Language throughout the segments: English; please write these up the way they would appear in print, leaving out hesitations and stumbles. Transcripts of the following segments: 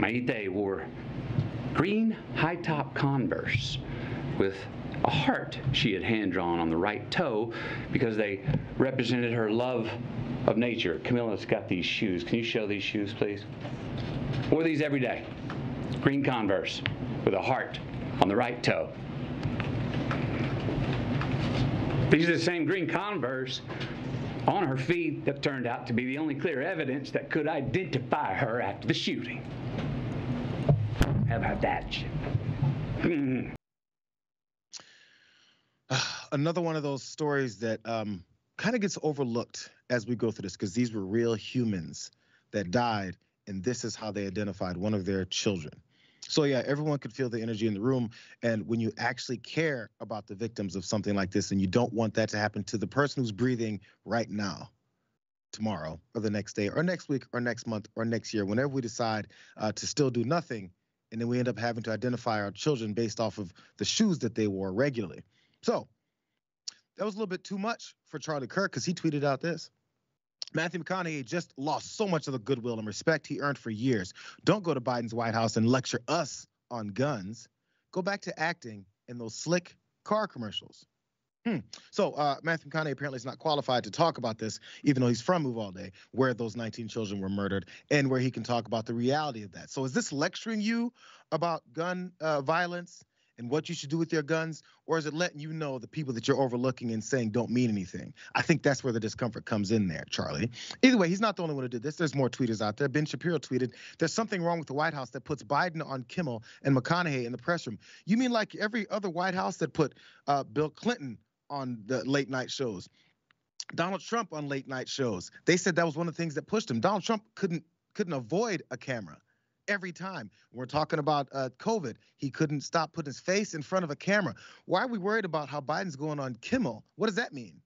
Maite wore green high-top Converse with a heart she had hand-drawn on the right toe because they represented her love of nature. Camilla's got these shoes. Can you show these shoes, please? Wore these every day. Green Converse with a heart on the right toe. These are the same green Converse on her feet that turned out to be the only clear evidence that could identify her after the shooting. How about that? Another one of those stories that kind of gets overlooked as we go through this, because these were real humans that died, and this is how they identified one of their children. So yeah, everyone could feel the energy in the room, and when you actually care about the victims of something like this, and you don't want that to happen to the person who's breathing right now, tomorrow, or the next day, or next week, or next month, or next year, whenever we decide to still do nothing, and then we end up having to identify our children based off of the shoes that they wore regularly. So that was a little bit too much for Charlie Kirk, because he tweeted out this. Matthew McConaughey just lost so much of the goodwill and respect he earned for years. Don't go to Biden's White House and lecture us on guns. Go back to acting in those slick car commercials. So Matthew McConaughey apparently is not qualified to talk about this, even though he's from Uvalde, where those 19 children were murdered, and where he can talk about the reality of that. So is this lecturing you about gun violence and what you should do with your guns, or is it letting you know the people that you're overlooking and saying don't mean anything? I think that's where the discomfort comes in there, Charlie. Either way, he's not the only one who did this. There's more tweeters out there. Ben Shapiro tweeted, "There's something wrong with the White House that puts Biden on Kimmel and McConaughey in the press room." You mean like every other White House that put Bill Clinton on the late night shows, Donald Trump on late night shows? They said that was one of the things that pushed him. Donald Trump couldn't avoid a camera. Every time we're talking about COVID, he couldn't stop putting his face in front of a camera. Why are we worried about how Biden's going on Kimmel? What does that mean?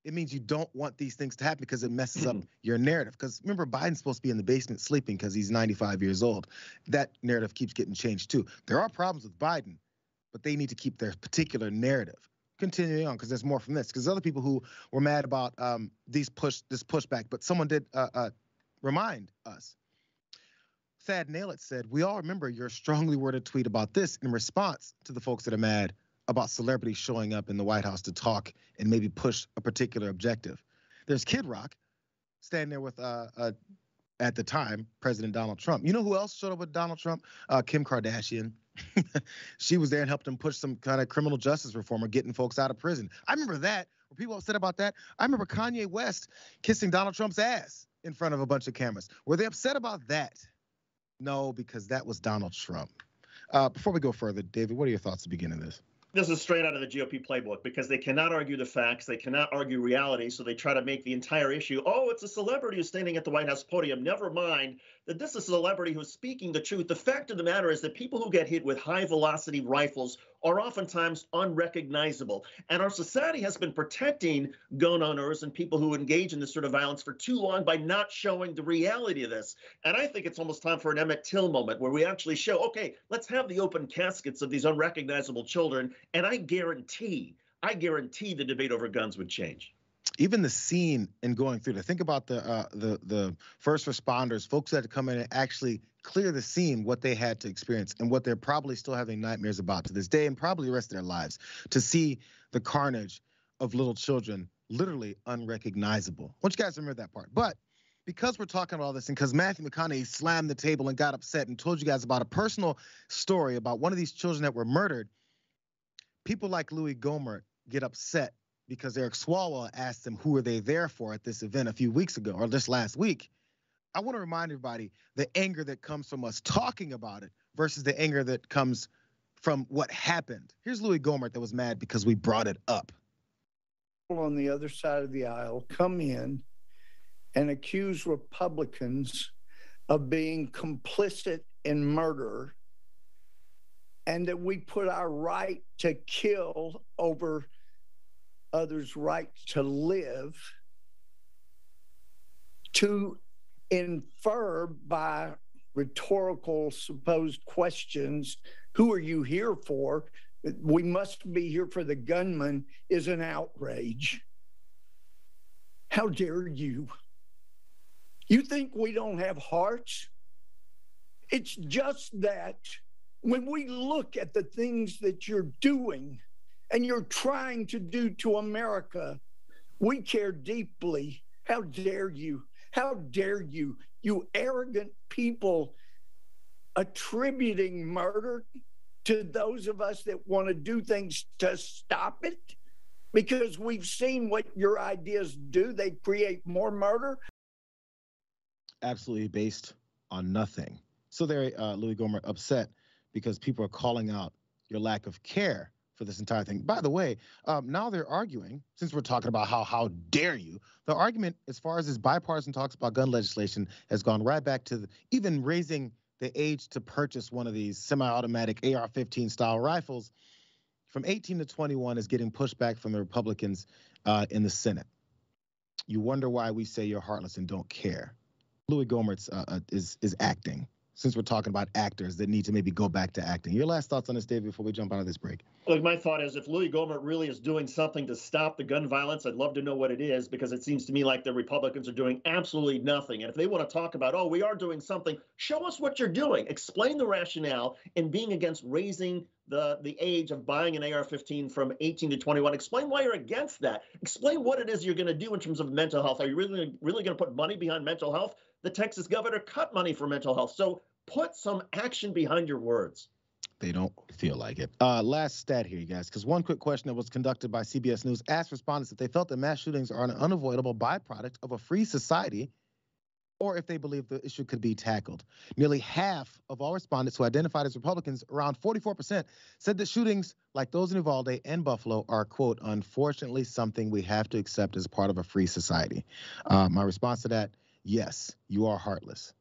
It means you don't want these things to happen because it messes up your narrative. Because remember, Biden's supposed to be in the basement sleeping because he's 95 years old. That narrative keeps getting changed too. There are problems with Biden, but they need to keep their particular narrative. Continuing on, because there's more from this. Because other people who were mad about this pushback, but someone did remind us. Thad Nailett said, "We all remember your strongly worded tweet about this in response to the folks that are mad about celebrities showing up in the White House to talk and maybe push a particular objective." There's Kid Rock standing there with, at the time, President Donald Trump. You know who else showed up with Donald Trump? Kim Kardashian. She was there and helped him push some kind of criminal justice reform or getting folks out of prison. I remember that. Were people upset about that? I remember Kanye West kissing Donald Trump's ass in front of a bunch of cameras. Were they upset about that? No, because that was Donald Trump. Before we go further, David, what are your thoughts to begin in this? This is straight out of the GOP playbook, because they cannot argue the facts. They cannot argue reality. So they try to make the entire issue, oh, it's a celebrity who's standing at the White House podium. Never mind that this is a celebrity who's speaking the truth. The fact of the matter is that people who get hit with high velocity rifles are oftentimes unrecognizable. And our society has been protecting gun owners and people who engage in this sort of violence for too long by not showing the reality of this. And I think it's almost time for an Emmett Till moment where we actually show, okay, let's have the open caskets of these unrecognizable children. And I guarantee the debate over guns would change. Even the scene and going through it. Think about the first responders, folks that had to come in and actually clear the scene, what they had to experience and what they're probably still having nightmares about to this day and probably the rest of their lives, to see the carnage of little children, literally unrecognizable. I want you guys to remember that part. But because we're talking about all this and because Matthew McConaughey slammed the table and got upset and told you guys about a personal story about one of these children that were murdered, people like Louis Gohmert get upset because Eric Swalwell asked them who were they there for at this event a few weeks ago or just last week. I want to remind everybody the anger that comes from us talking about it versus the anger that comes from what happened. Here's Louis Gohmert that was mad because we brought it up. On the other side of the aisle come in and accuse Republicans of being complicit in murder, and that we put our right to kill over others' right to live, to infer by rhetorical supposed questions, who are you here for? We must be here for the gunman, is an outrage. How dare you? You think we don't have hearts? It's just that when we look at the things that you're doing and you're trying to do to America, we care deeply. How dare you? How dare you, you arrogant people, attributing murder to those of us that want to do things to stop it? Because we've seen what your ideas do. They create more murder. Absolutely based on nothing. So there, Louis Gohmert, upset because people are calling out your lack of care for this entire thing. By the way, now they're arguing, since we're talking about how dare you, the argument as far as this bipartisan talks about gun legislation has gone right back to even raising the age to purchase one of these semi-automatic AR-15 style rifles from 18 to 21 is getting pushed back from the Republicans in the Senate. You wonder why we say you're heartless and don't care. Louis Gohmert is acting, since we're talking about actors that need to maybe go back to acting. Your last thoughts on this, Dave, before we jump out of this break? Look, my thought is if Louis Gohmert really is doing something to stop the gun violence, I'd love to know what it is, because it seems to me like the Republicans are doing absolutely nothing. And if they want to talk about, oh, we are doing something, show us what you're doing. Explain the rationale in being against raising the age of buying an AR-15 from 18 to 21. Explain why you're against that. Explain what it is you're going to do in terms of mental health. Are you really going to put money behind mental health? The Texas governor cut money for mental health. So put some action behind your words. They don't feel like it. Last stat here, you guys, because one quick question that was conducted by CBS News asked respondents if they felt that mass shootings are an unavoidable byproduct of a free society, or if they believe the issue could be tackled. Nearly half of all respondents who identified as Republicans, around 44%, said that shootings like those in Uvalde and Buffalo are, quote, unfortunately something we have to accept as part of a free society. My response to that, yes, you are heartless.